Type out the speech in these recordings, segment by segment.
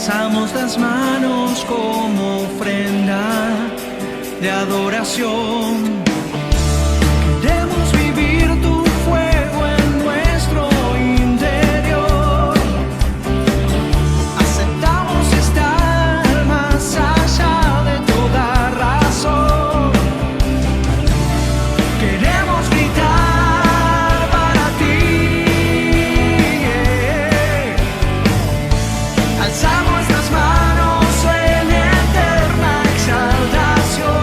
alzamos las manos como ofrenda de adoración. Queremos vivir tu fuego en nuestro interior. Aceptamos estar más allá de toda razón. Queremos gritar para ti. Alzamos las manos en eterna exaltación.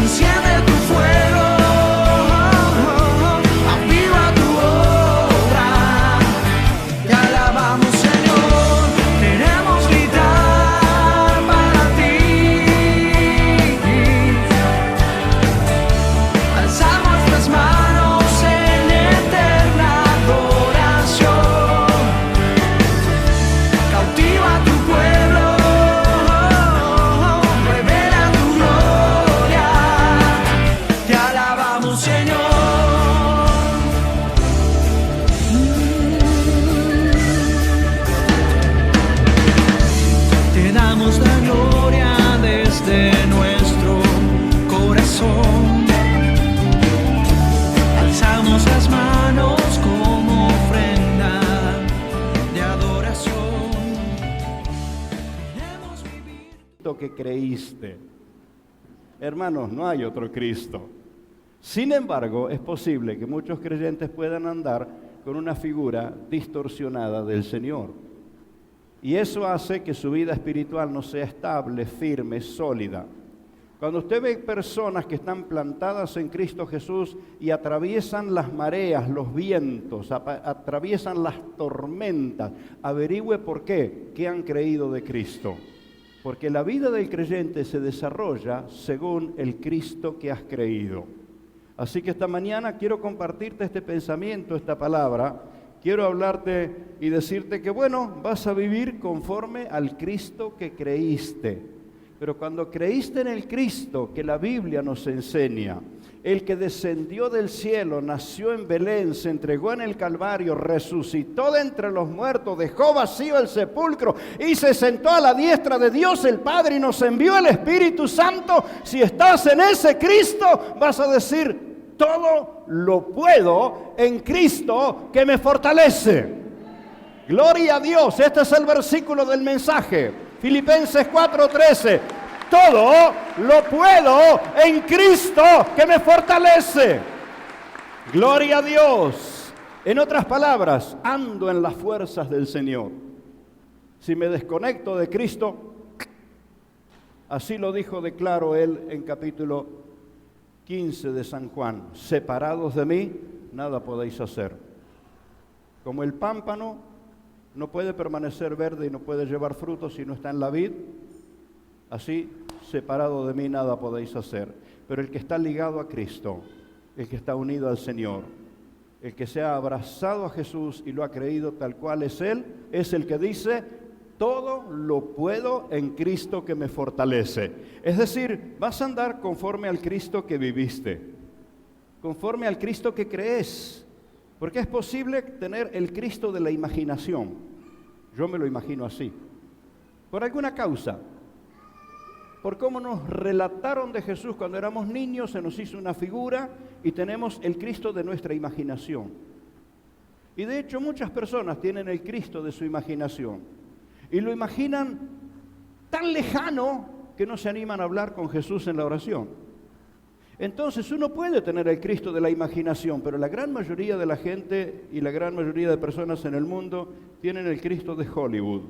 Enciende tu fuego, aviva tu obra. Te alabamos, Señor. Queremos gritar para ti. Alzamos las manos en eterna adoración. Cautiva tu pueblo, revela tu gloria. Te alabamos, Señor. Te damos la gloria desde nuestro corazón. Alzamos las manos como ofrenda de adoración. Queremos vivir. Cristo que creíste. Hermanos, no hay otro Cristo. Sin embargo, es posible que muchos creyentes puedan andar con una figura distorsionada del Señor. Y eso hace que su vida espiritual no sea estable, firme, sólida. Cuando usted ve personas que están plantadas en Cristo Jesús y atraviesan las mareas, los vientos, atraviesan las tormentas, averigüe por qué, qué han creído de Cristo. Porque la vida del creyente se desarrolla según el Cristo que has creído. Así que esta mañana quiero compartirte este pensamiento, esta palabra. Quiero hablarte y decirte que, bueno, vas a vivir conforme al Cristo que creíste. Pero cuando creíste en el Cristo que la Biblia nos enseña, el que descendió del cielo, nació en Belén, se entregó en el Calvario, resucitó de entre los muertos, dejó vacío el sepulcro y se sentó a la diestra de Dios el Padre y nos envió el Espíritu Santo. Si estás en ese Cristo, vas a decir: todo lo puedo en Cristo que me fortalece. Gloria a Dios. Este es el versículo del mensaje. Filipenses 4:13. Todo lo puedo en Cristo que me fortalece. Gloria a Dios. En otras palabras, ando en las fuerzas del Señor. Si me desconecto de Cristo, así lo dijo de claro él en capítulo 15 de San Juan: separados de mí, nada podéis hacer. Como el pámpano no puede permanecer verde y no puede llevar frutos si no está en la vid, así, separado de mí, nada podéis hacer. Pero el que está ligado a Cristo, el que está unido al Señor, el que se ha abrazado a Jesús y lo ha creído tal cual es Él, es el que dice: todo lo puedo en Cristo que me fortalece. Es decir, vas a andar conforme al Cristo que viviste, conforme al Cristo que crees. Porque es posible tener el Cristo de la imaginación. Yo me lo imagino así. Por alguna causa. Por cómo nos relataron de Jesús cuando éramos niños, se nos hizo una figura y tenemos el Cristo de nuestra imaginación. Y de hecho muchas personas tienen el Cristo de su imaginación. Y lo imaginan tan lejano que no se animan a hablar con Jesús en la oración. Entonces uno puede tener el Cristo de la imaginación, pero la gran mayoría de la gente y la gran mayoría de personas en el mundo tienen el Cristo de Hollywood.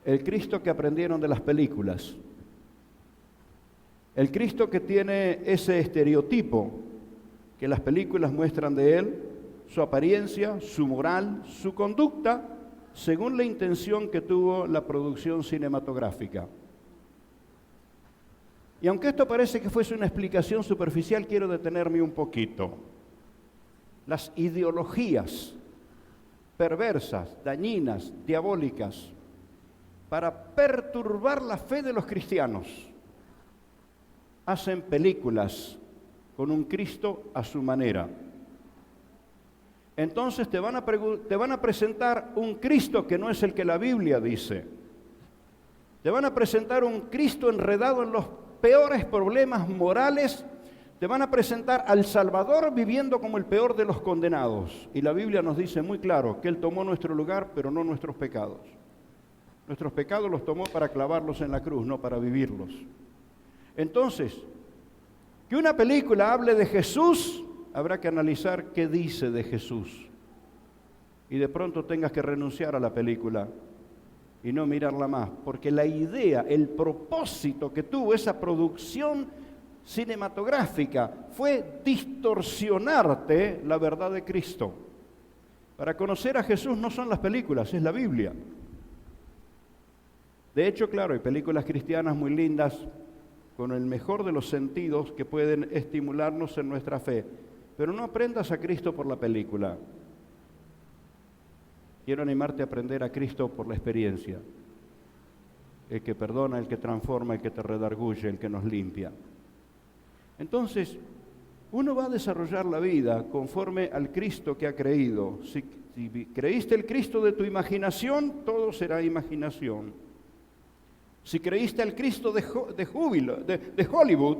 El Cristo que aprendieron de las películas. El Cristo que tiene ese estereotipo que las películas muestran de él, su apariencia, su moral, su conducta, según la intención que tuvo la producción cinematográfica. Y aunque esto parece que fuese una explicación superficial, quiero detenerme un poquito. Las ideologías perversas, dañinas, diabólicas, para perturbar la fe de los cristianos, hacen películas con un Cristo a su manera. entonces te van a presentar un Cristo que no es el que la Biblia dice. Te van a presentar un Cristo enredado en los peores problemas morales. Te van a presentar al Salvador viviendo como el peor de los condenados. Y la Biblia nos dice muy claro que Él tomó nuestro lugar, pero no nuestros pecados. Nuestros pecados los tomó para clavarlos en la cruz, no para vivirlos. Entonces, que una película hable de Jesús, habrá que analizar qué dice de Jesús. Y de pronto tengas que renunciar a la película y no mirarla más, porque la idea, el propósito que tuvo esa producción cinematográfica fue distorsionarte la verdad de Cristo. Para conocer a Jesús no son las películas, es la Biblia. De hecho, claro, hay películas cristianas muy lindas, con el mejor de los sentidos que pueden estimularnos en nuestra fe, pero no aprendas a Cristo por la película. Quiero animarte a aprender a Cristo por la experiencia. El que perdona, el que transforma, el que te redarguye, el que nos limpia. Entonces, uno va a desarrollar la vida conforme al Cristo que ha creído. Si creíste el Cristo de tu imaginación, todo será imaginación. Si creíste el Cristo de Hollywood,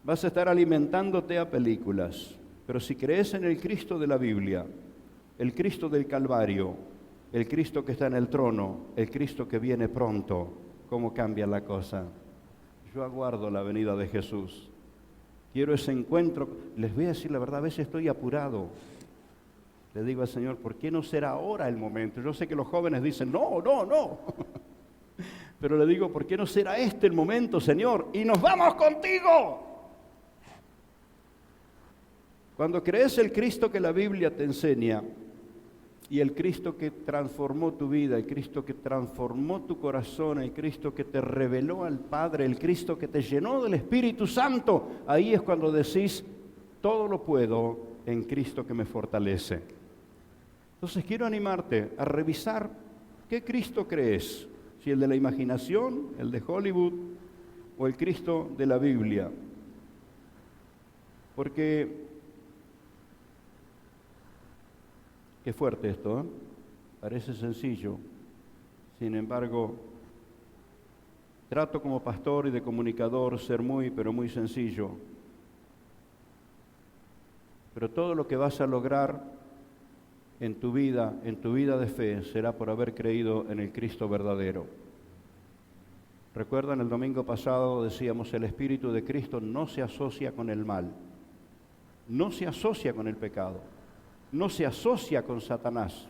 vas a estar alimentándote a películas. Pero si crees en el Cristo de la Biblia, el Cristo del Calvario, el Cristo que está en el trono, el Cristo que viene pronto, ¿cómo cambia la cosa? Yo aguardo la venida de Jesús. Quiero ese encuentro. Les voy a decir la verdad, a veces estoy apurado. Le digo al Señor, ¿por qué no será ahora el momento? Yo sé que los jóvenes dicen, no. Pero le digo, ¿por qué no será este el momento, Señor? ¡Y nos vamos contigo! Cuando crees el Cristo que la Biblia te enseña, y el Cristo que transformó tu vida, el Cristo que transformó tu corazón, el Cristo que te reveló al Padre, el Cristo que te llenó del Espíritu Santo, ahí es cuando decís, todo lo puedo en Cristo que me fortalece. Entonces quiero animarte a revisar qué Cristo crees, si el de la imaginación, el de Hollywood o el Cristo de la Biblia. Porque qué fuerte esto, ¿eh? Parece sencillo. Sin embargo, trato como pastor y de comunicador ser pero muy sencillo. Pero todo lo que vas a lograr en tu vida de fe, será por haber creído en el Cristo verdadero. Recuerdan, el domingo pasado decíamos, el Espíritu de Cristo no se asocia con el mal, no se asocia con el pecado, no se asocia con Satanás.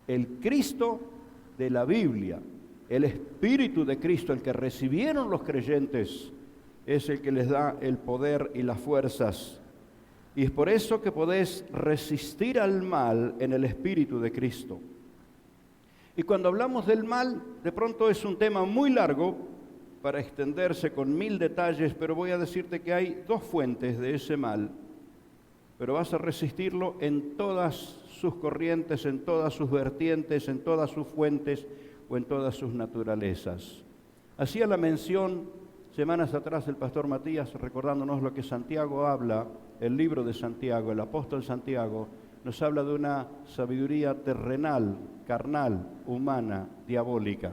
El Cristo de la Biblia, el Espíritu de Cristo, el que recibieron los creyentes, es el que les da el poder y las fuerzas. Y es por eso que podés resistir al mal en el Espíritu de Cristo. Y cuando hablamos del mal, de pronto es un tema muy largo para extenderse con 1000 detalles, pero voy a decirte que hay 2 fuentes de ese mal. Pero vas a resistirlo en todas sus corrientes, en todas sus vertientes, en todas sus fuentes o en todas sus naturalezas. Hacía la mención semanas atrás el pastor Matías, recordándonos lo que Santiago habla, el libro de Santiago, el apóstol Santiago, nos habla de una sabiduría terrenal, carnal, humana, diabólica.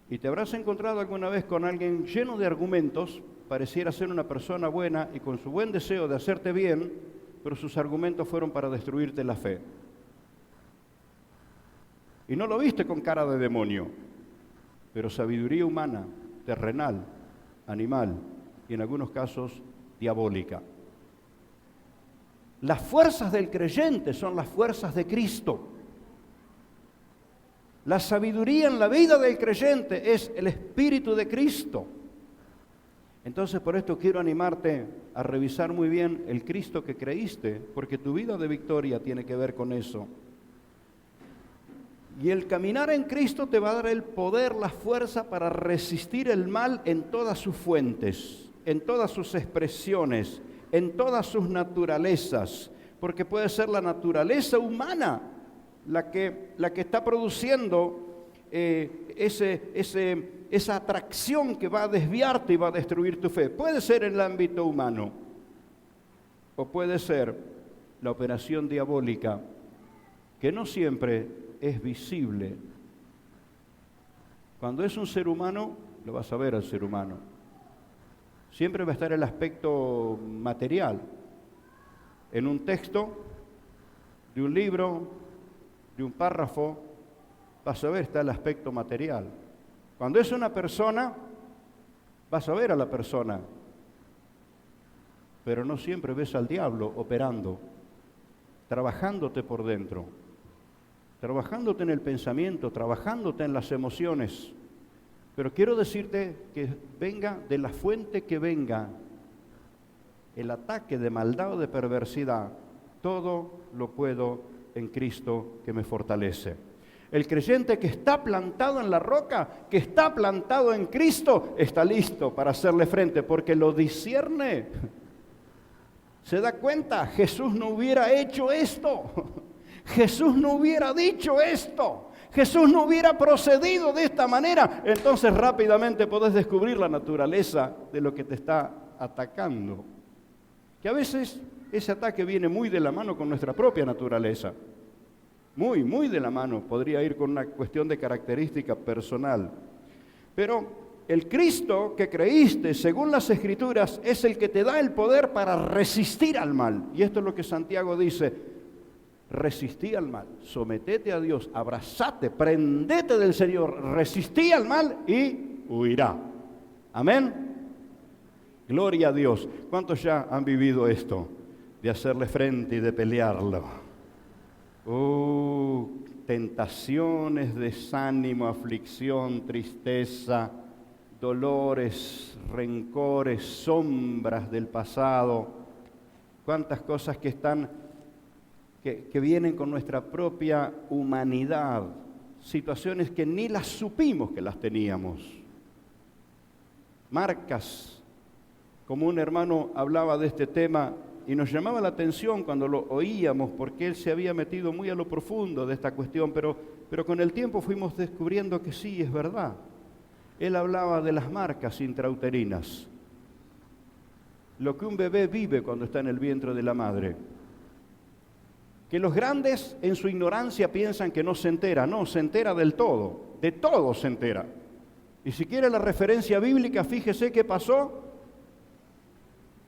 Y te habrás encontrado alguna vez con alguien lleno de argumentos, pareciera ser una persona buena y con su buen deseo de hacerte bien, pero sus argumentos fueron para destruirte la fe. Y no lo viste con cara de demonio, pero sabiduría humana, terrenal, animal y en algunos casos diabólica. Las fuerzas del creyente son las fuerzas de Cristo. La sabiduría en la vida del creyente es el Espíritu de Cristo. Entonces, por esto quiero animarte a revisar muy bien el Cristo que creíste, porque tu vida de victoria tiene que ver con eso. Y el caminar en Cristo te va a dar el poder, la fuerza para resistir el mal en todas sus fuentes, en todas sus expresiones, en todas sus naturalezas, porque puede ser la naturaleza humana la que está produciendo esa atracción que va a desviarte y va a destruir tu fe. Puede ser en el ámbito humano. o puede ser la operación diabólica, que no siempre es visible. Cuando es un ser humano, lo vas a ver al ser humano. Siempre va a estar el aspecto material. En un texto, de un libro, de un párrafo, vas a ver está el aspecto material. Cuando es una persona, vas a ver a la persona, pero no siempre ves al diablo operando, trabajándote por dentro, trabajándote en el pensamiento, trabajándote en las emociones. Pero quiero decirte que venga de la fuente que venga el ataque de maldad o de perversidad, todo lo puedo en Cristo que me fortalece. El creyente que está plantado en la roca, que está plantado en Cristo, está listo para hacerle frente porque lo discierne. Se da cuenta, Jesús no hubiera hecho esto, Jesús no hubiera dicho esto, Jesús no hubiera procedido de esta manera. Entonces rápidamente podés descubrir la naturaleza de lo que te está atacando. Que a veces ese ataque viene muy de la mano con nuestra propia naturaleza. Muy de la mano. Podría ir con una cuestión de característica personal. Pero el Cristo que creíste, según las Escrituras, es el que te da el poder para resistir al mal. Y esto es lo que Santiago dice: resistí al mal, sometete a Dios, abrazate, prendete del Señor, resistí al mal y huirá. Amén. Gloria a Dios. ¿Cuántos ya han vivido esto? De hacerle frente y de pelearlo. Tentaciones, desánimo, aflicción, tristeza, dolores, rencores, sombras del pasado. Cuántas cosas que están, que vienen con nuestra propia humanidad. Situaciones que ni las supimos que las teníamos. Marcas, como un hermano hablaba de este tema, y nos llamaba la atención cuando lo oíamos, porque él se había metido muy a lo profundo de esta cuestión, pero con el tiempo fuimos descubriendo que sí, es verdad. Él hablaba de las marcas intrauterinas, lo que un bebé vive cuando está en el vientre de la madre. Que los grandes en su ignorancia piensan que no se entera, no, se entera del todo, de todo se entera. Y si quiere la referencia bíblica, fíjese qué pasó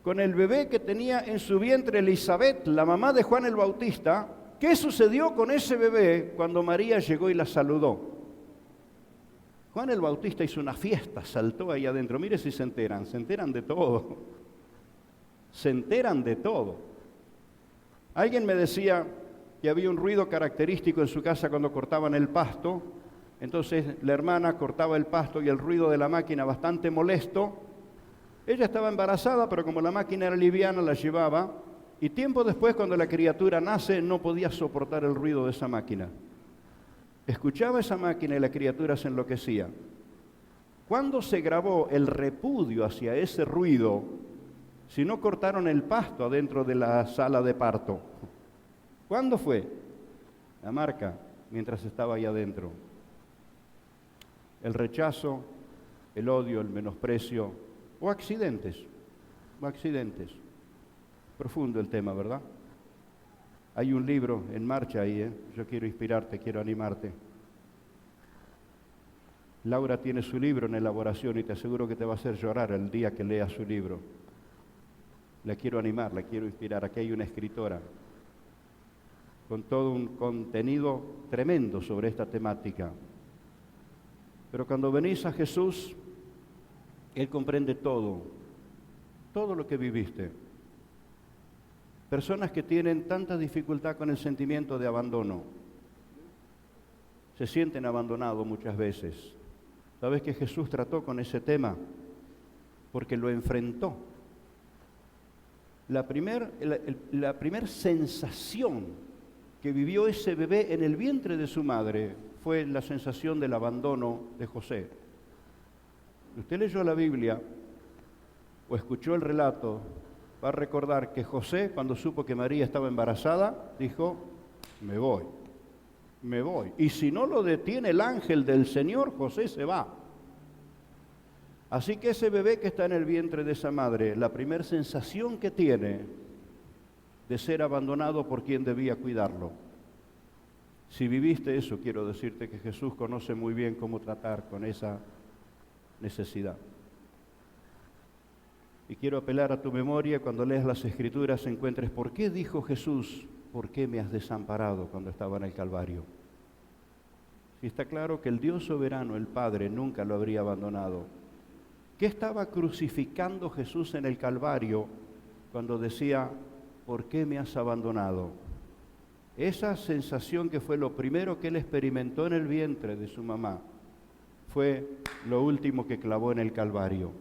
con el bebé que tenía en su vientre Elizabeth, la mamá de Juan el Bautista. ¿Qué sucedió con ese bebé cuando María llegó y la saludó? Juan el Bautista hizo una fiesta, saltó ahí adentro. Mire si se enteran de todo. Se enteran de todo. Alguien me decía que había un ruido característico en su casa cuando cortaban el pasto. Entonces la hermana cortaba el pasto y el ruido de la máquina bastante molesto. Ella estaba embarazada, pero como la máquina era liviana, la llevaba. Y tiempo después, cuando la criatura nace, no podía soportar el ruido de esa máquina. Escuchaba esa máquina y la criatura se enloquecía. ¿Cuándo se grabó el repudio hacia ese ruido si no cortaron el pasto adentro de la sala de parto? ¿Cuándo fue? La marca, mientras estaba ahí adentro. El rechazo, el odio, el menosprecio, o accidentes. Profundo el tema, ¿verdad? Hay un libro en marcha ahí, Yo quiero inspirarte, quiero animarte. Laura tiene su libro en elaboración y te aseguro que te va a hacer llorar el día que leas su libro. La quiero animar, la quiero inspirar. Aquí hay una escritora con todo un contenido tremendo sobre esta temática. Pero cuando venís a Jesús, Él comprende todo lo que viviste. Personas que tienen tanta dificultad con el sentimiento de abandono, se sienten abandonados muchas veces. ¿Sabes que Jesús trató con ese tema? Porque lo enfrentó. La primer sensación que vivió ese bebé en el vientre de su madre fue la sensación del abandono de José. Usted leyó la Biblia o escuchó el relato, va a recordar que José, cuando supo que María estaba embarazada, dijo: me voy. Y si no lo detiene el ángel del Señor, José se va. Así que ese bebé que está en el vientre de esa madre, la primera sensación que tiene de ser abandonado por quien debía cuidarlo. Si viviste eso, quiero decirte que Jesús conoce muy bien cómo tratar con esa necesidad. Y quiero apelar a tu memoria cuando leas las Escrituras, encuentres por qué dijo Jesús, ¿por qué me has desamparado cuando estaba en el Calvario? Y está claro que el Dios soberano, el Padre, nunca lo habría abandonado. ¿Qué estaba crucificando Jesús en el Calvario cuando decía, ¿por qué me has abandonado? Esa sensación que fue lo primero que él experimentó en el vientre de su mamá, fue lo último que clavó en el Calvario.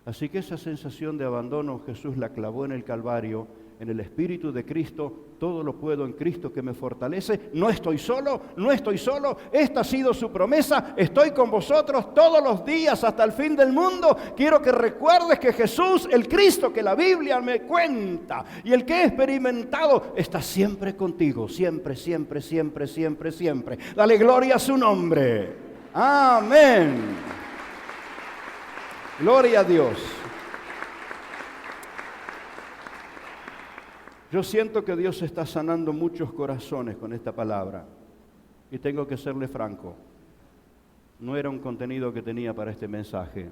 Así que esa sensación de abandono Jesús la clavó en el Calvario, en el Espíritu de Cristo. Todo lo puedo en Cristo que me fortalece. No estoy solo, no estoy solo. Esta ha sido su promesa. Estoy con vosotros todos los días hasta el fin del mundo. Quiero que recuerdes que Jesús, el Cristo que la Biblia me cuenta y el que he experimentado, está siempre contigo. Siempre, siempre, siempre, siempre, siempre. Dale gloria a su nombre. Amén. Gloria a Dios. Yo siento que Dios está sanando muchos corazones con esta palabra. Y tengo que serle franco. No era un contenido que tenía para este mensaje.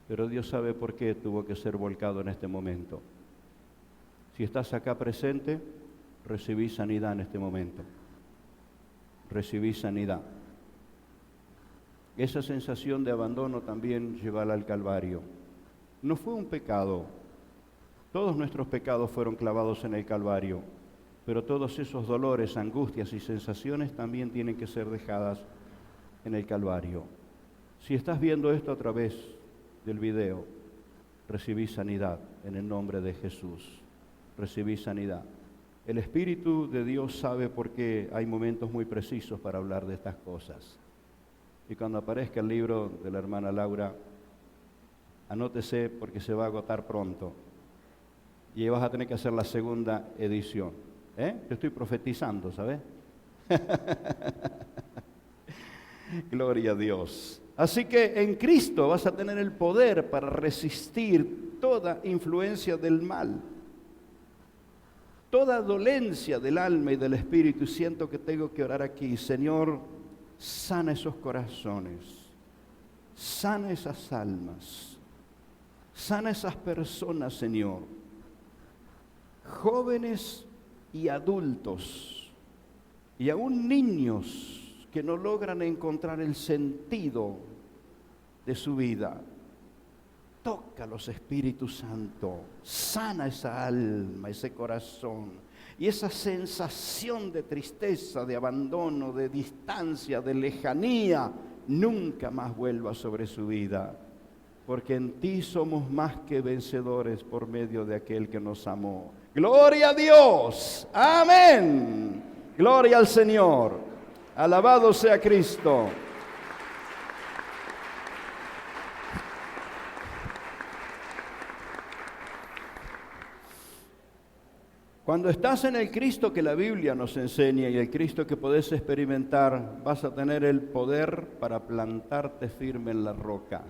Pero Dios sabe por qué tuvo que ser volcado en este momento. Si estás acá presente, recibí sanidad en este momento. Recibí sanidad. Esa sensación de abandono también llévala al Calvario. No fue un pecado. Todos nuestros pecados fueron clavados en el Calvario, pero todos esos dolores, angustias y sensaciones también tienen que ser dejadas en el Calvario. Si estás viendo esto a través del video, recibí sanidad en el nombre de Jesús. Recibí sanidad. El Espíritu de Dios sabe por qué hay momentos muy precisos para hablar de estas cosas. Y cuando aparezca el libro de la hermana Laura, anótese porque se va a agotar pronto. Y vas a tener que hacer la segunda edición. Yo estoy profetizando, ¿sabes? Gloria a Dios. Así que en Cristo vas a tener el poder para resistir toda influencia del mal, toda dolencia del alma y del espíritu. Y siento que tengo que orar aquí. Señor, sana esos corazones, sana esas almas, sana esas personas, Señor, jóvenes y adultos, y aún niños que no logran encontrar el sentido de su vida. Tócalos, Espíritu Santo, sana esa alma, ese corazón, y esa sensación de tristeza, de abandono, de distancia, de lejanía, nunca más vuelva sobre su vida, porque en ti somos más que vencedores por medio de aquel que nos amó. ¡Gloria a Dios! ¡Amén! ¡Gloria al Señor! ¡Alabado sea Cristo! Cuando estás en el Cristo que la Biblia nos enseña y el Cristo que podés experimentar, vas a tener el poder para plantarte firme en la roca.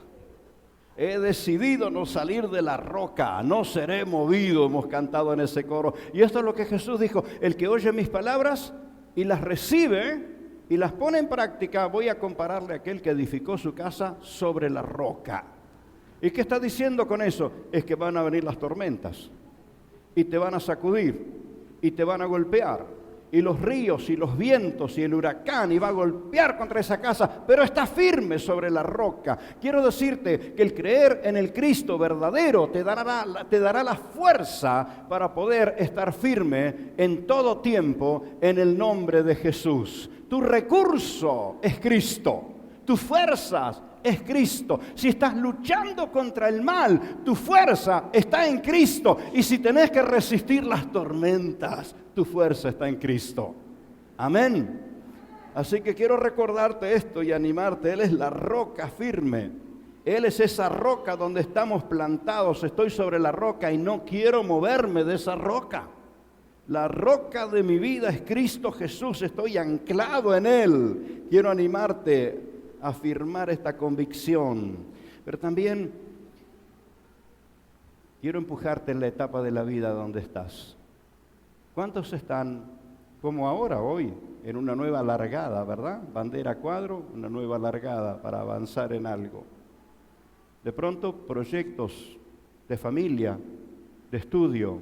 He decidido no salir de la roca, no seré movido, hemos cantado en ese coro. Y esto es lo que Jesús dijo: el que oye mis palabras y las recibe y las pone en práctica, voy a compararle a aquel que edificó su casa sobre la roca. ¿Y qué está diciendo con eso? Es que van a venir las tormentas y te van a sacudir y te van a golpear, y los ríos y los vientos y el huracán, y va a golpear contra esa casa, pero está firme sobre la roca. Quiero decirte que el creer en el Cristo verdadero te dará la fuerza para poder estar firme en todo tiempo en el nombre de Jesús. Tu recurso es Cristo, tus fuerzas es Cristo. Si estás luchando contra el mal, tu fuerza está en Cristo. Y si tenés que resistir las tormentas, tu fuerza está en Cristo. Amén. Así que quiero recordarte esto y animarte. Él es la roca firme. Él es esa roca donde estamos plantados. Estoy sobre la roca y no quiero moverme de esa roca. La roca de mi vida es Cristo Jesús. Estoy anclado en Él. Quiero animarte afirmar esta convicción, pero también quiero empujarte en la etapa de la vida donde estás. ¿Cuántos están, como ahora, hoy, en una nueva largada, verdad? Bandera a cuadro, una nueva largada para avanzar en algo. De pronto, proyectos de familia, de estudio.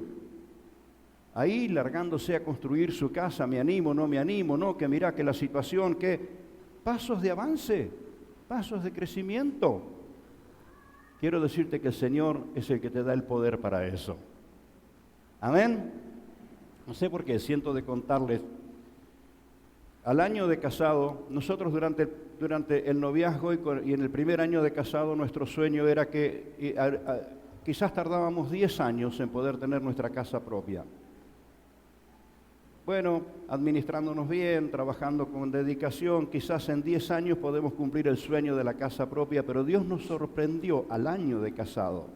Ahí largándose a construir su casa, me animo, no, que mira que la situación, que pasos de avance, pasos de crecimiento. Quiero decirte que el Señor es el que te da el poder para eso. Amén. No sé por qué, siento de contarles. Al año de casado, nosotros durante el noviazgo y en el primer año de casado, nuestro sueño era que quizás tardábamos 10 años en poder tener nuestra casa propia. Bueno, administrándonos bien, trabajando con dedicación, quizás en 10 años podemos cumplir el sueño de la casa propia, pero Dios nos sorprendió al año de casado.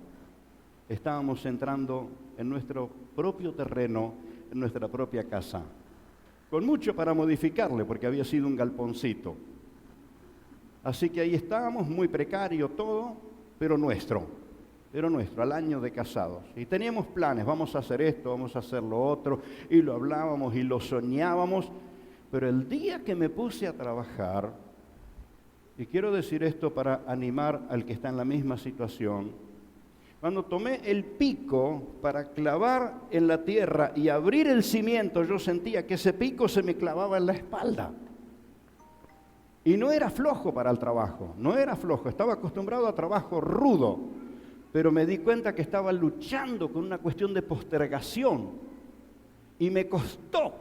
Estábamos entrando en nuestro propio terreno, en nuestra propia casa, con mucho para modificarle, porque había sido un galponcito. Así que ahí estábamos, muy precario todo, pero nuestro, al año de casados. Y teníamos planes, vamos a hacer esto, vamos a hacer lo otro, y lo hablábamos y lo soñábamos, pero el día que me puse a trabajar, y quiero decir esto para animar al que está en la misma situación, cuando tomé el pico para clavar en la tierra y abrir el cimiento, yo sentía que ese pico se me clavaba en la espalda. Y no era flojo para el trabajo, no era flojo, estaba acostumbrado a trabajo rudo, pero me di cuenta que estaba luchando con una cuestión de postergación y me costó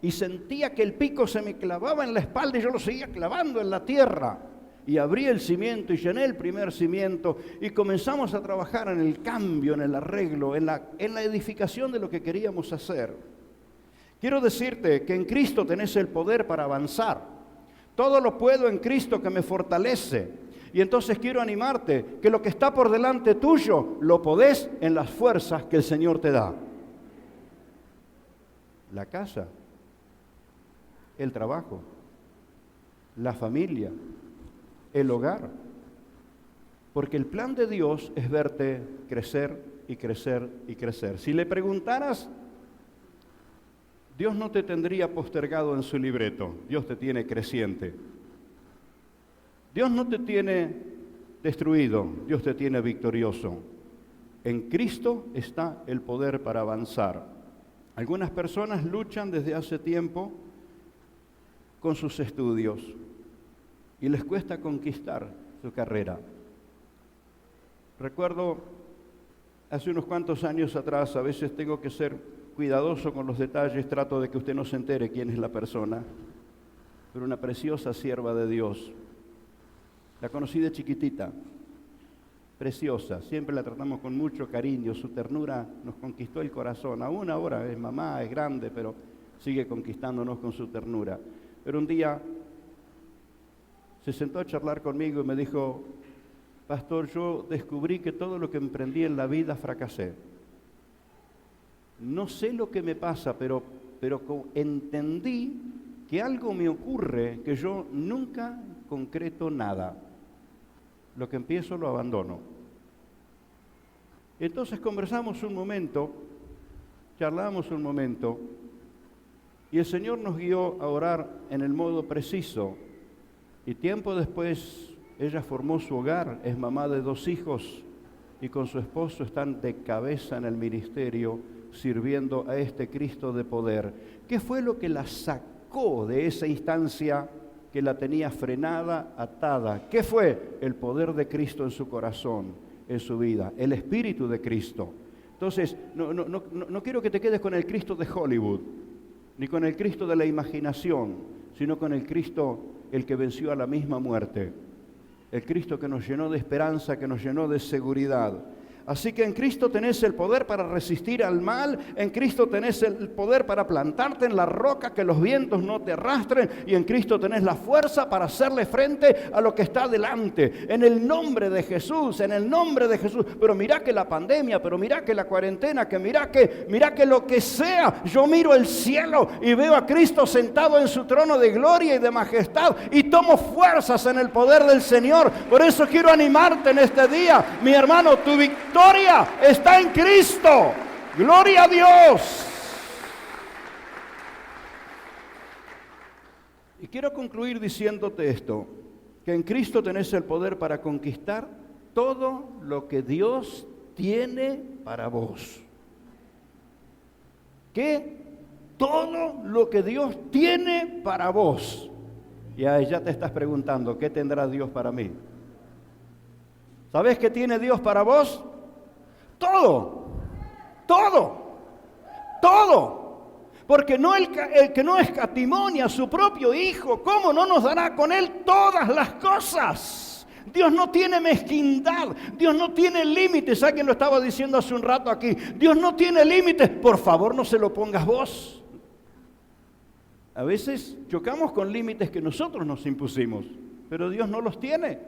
y sentía que el pico se me clavaba en la espalda y yo lo seguía clavando en la tierra. Y abrí el cimiento y llené el primer cimiento y comenzamos a trabajar en el cambio, en el arreglo, en la edificación de lo que queríamos hacer. Quiero decirte que en Cristo tenés el poder para avanzar. Todo lo puedo en Cristo que me fortalece. Y entonces quiero animarte que lo que está por delante tuyo lo podés en las fuerzas que el Señor te da. La casa, el trabajo, la familia, el hogar. Porque el plan de Dios es verte crecer y crecer y crecer. Si le preguntaras, Dios no te tendría postergado en su libreto. Dios te tiene creciente. Dios no te tiene destruido, Dios te tiene victorioso. En Cristo está el poder para avanzar. Algunas personas luchan desde hace tiempo con sus estudios y les cuesta conquistar su carrera. Recuerdo hace unos cuantos años atrás, a veces tengo que ser cuidadoso con los detalles, trato de que usted no se entere quién es la persona, pero una preciosa sierva de Dios. La conocí de chiquitita, preciosa, siempre la tratamos con mucho cariño, su ternura nos conquistó el corazón, aún ahora es mamá, es grande, pero sigue conquistándonos con su ternura. Pero un día se sentó a charlar conmigo y me dijo, pastor, yo descubrí que todo lo que emprendí en la vida fracasé. No sé lo que me pasa, pero entendí que algo me ocurre que yo nunca concreto nada. Lo que empiezo lo abandono. Entonces conversamos un momento, charlamos un momento, y el Señor nos guió a orar en el modo preciso. Y tiempo después ella formó su hogar, es mamá de 2 hijos, y con su esposo están de cabeza en el ministerio, sirviendo a este Cristo de poder. ¿Qué fue lo que la sacó de esa instancia que la tenía frenada, atada? ¿Qué fue? El poder de Cristo en su corazón, en su vida, el Espíritu de Cristo. Entonces, no quiero que te quedes con el Cristo de Hollywood, ni con el Cristo de la imaginación, sino con el Cristo, el que venció a la misma muerte, el Cristo que nos llenó de esperanza, que nos llenó de seguridad. Así que en Cristo tenés el poder para resistir al mal, en Cristo tenés el poder para plantarte en la roca, que los vientos no te arrastren, y en Cristo tenés la fuerza para hacerle frente a lo que está delante. En el nombre de Jesús, en el nombre de Jesús. Pero mirá que la pandemia, pero mirá que la cuarentena, que mirá que lo que sea, yo miro el cielo y veo a Cristo sentado en su trono de gloria y de majestad, y tomo fuerzas en el poder del Señor. Por eso quiero animarte en este día, mi hermano, tu victoria victoria está en Cristo. ¡Gloria a Dios! Y quiero concluir diciéndote esto, que en Cristo tenés el poder para conquistar todo lo que Dios tiene para vos. ¿Qué? Todo lo que Dios tiene para vos. Y ahí ya te estás preguntando, ¿qué tendrá Dios para mí? ¿Sabes qué tiene Dios para vos? Todo, todo, todo. Porque no el que no escatimonia a su propio Hijo, ¿cómo no nos dará con Él todas las cosas? Dios no tiene mezquindad, Dios no tiene límites. Alguien lo estaba diciendo hace un rato aquí. Dios no tiene límites, por favor no se lo pongas vos. A veces chocamos con límites que nosotros nos impusimos, pero Dios no los tiene.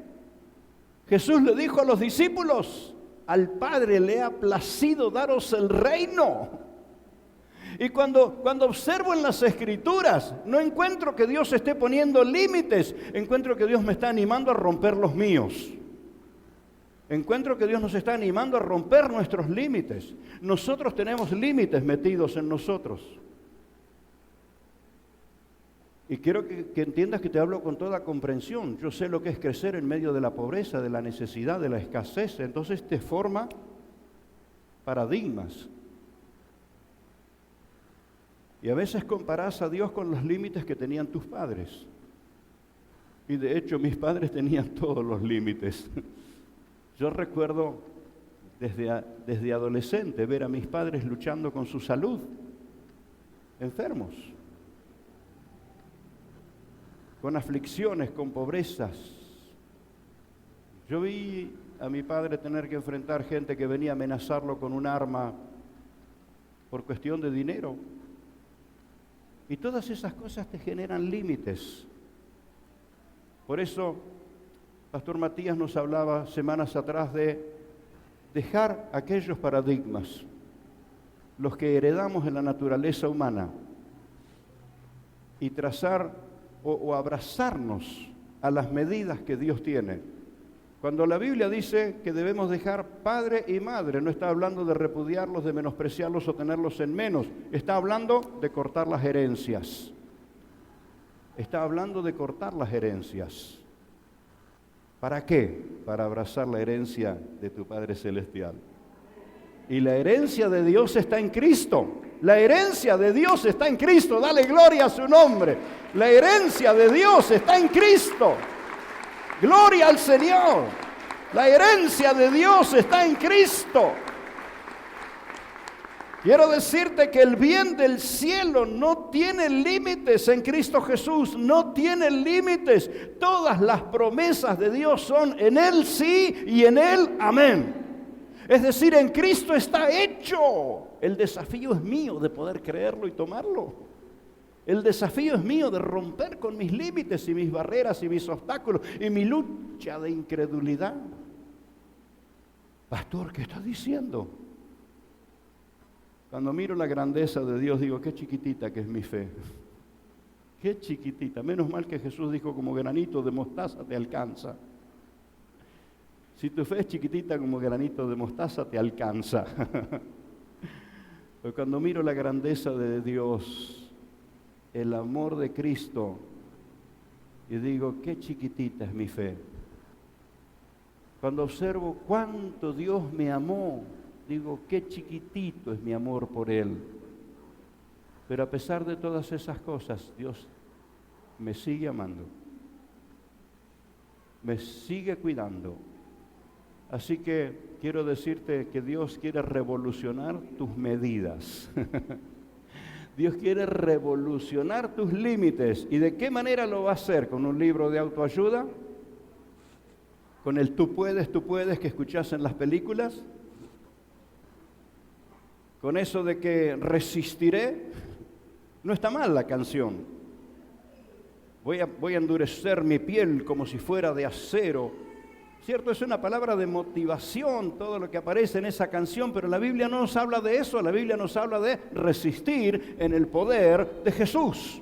Jesús le dijo a los discípulos, al Padre le ha placido daros el reino. Y cuando observo en las Escrituras, no encuentro que Dios esté poniendo límites, encuentro que Dios me está animando a romper los míos. Encuentro que Dios nos está animando a romper nuestros límites. Nosotros tenemos límites metidos en nosotros. Y quiero que entiendas que te hablo con toda comprensión. Yo sé lo que es crecer en medio de la pobreza, de la necesidad, de la escasez. Entonces te forma paradigmas. Y a veces comparás a Dios con los límites que tenían tus padres. Y de hecho mis padres tenían todos los límites. Yo recuerdo desde adolescente ver a mis padres luchando con su salud, enfermos, con aflicciones, con pobrezas. Yo vi a mi padre tener que enfrentar gente que venía a amenazarlo con un arma por cuestión de dinero. Y todas esas cosas te generan límites. Por eso, Pastor Matías nos hablaba semanas atrás de dejar aquellos paradigmas, los que heredamos en la naturaleza humana, y trazar o abrazarnos a las medidas que Dios tiene. Cuando la Biblia dice que debemos dejar padre y madre, no está hablando de repudiarlos, de menospreciarlos o tenerlos en menos. Está hablando de cortar las herencias. Está hablando de cortar las herencias. ¿Para qué? Para abrazar la herencia de tu Padre Celestial. Y la herencia de Dios está en Cristo. La herencia de Dios está en Cristo. Dale gloria a su nombre. La herencia de Dios está en Cristo. ¡Gloria al Señor! La herencia de Dios está en Cristo. Quiero decirte que el bien del cielo no tiene límites en Cristo Jesús, no tiene límites. Todas las promesas de Dios son en Él sí y en Él amén. Es decir, en Cristo está hecho. El desafío es mío de poder creerlo y tomarlo. El desafío es mío de romper con mis límites y mis barreras y mis obstáculos y mi lucha de incredulidad. Pastor, ¿qué estás diciendo? Cuando miro la grandeza de Dios, digo, qué chiquitita que es mi fe. Qué chiquitita. Menos mal que Jesús dijo, como granito de mostaza te alcanza. Si tu fe es chiquitita como granito de mostaza, te alcanza. Pero cuando miro la grandeza de Dios, el amor de Cristo, y digo, qué chiquitita es mi fe. Cuando observo cuánto Dios me amó, digo, qué chiquitito es mi amor por Él. Pero a pesar de todas esas cosas, Dios me sigue amando, me sigue cuidando. Así que quiero decirte que Dios quiere revolucionar tus medidas. Dios quiere revolucionar tus límites. ¿Y de qué manera lo va a hacer? ¿Con un libro de autoayuda? ¿Con el tú puedes que escuchás en las películas? ¿Con eso de que resistiré? No está mal la canción. Voy a endurecer mi piel como si fuera de acero. Cierto, es una palabra de motivación todo lo que aparece en esa canción, pero la Biblia no nos habla de eso. La Biblia nos habla de resistir en el poder de Jesús.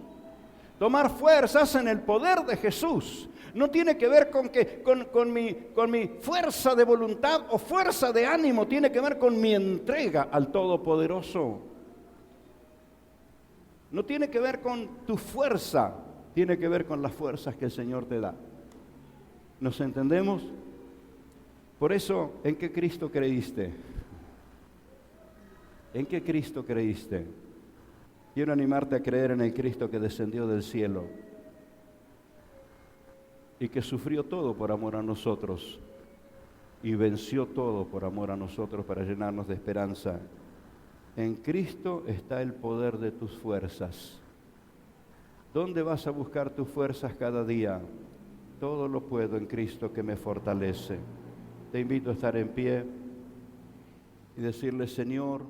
Tomar fuerzas en el poder de Jesús. No tiene que ver con mi fuerza de voluntad o fuerza de ánimo, tiene que ver con mi entrega al Todopoderoso. No tiene que ver con tu fuerza, tiene que ver con las fuerzas que el Señor te da. ¿Nos entendemos? Por eso, ¿en qué Cristo creíste? ¿En qué Cristo creíste? Quiero animarte a creer en el Cristo que descendió del cielo y que sufrió todo por amor a nosotros y venció todo por amor a nosotros para llenarnos de esperanza. En Cristo está el poder de tus fuerzas. ¿Dónde vas a buscar tus fuerzas cada día? Todo lo puedo en Cristo que me fortalece. Te invito a estar en pie y decirle: Señor,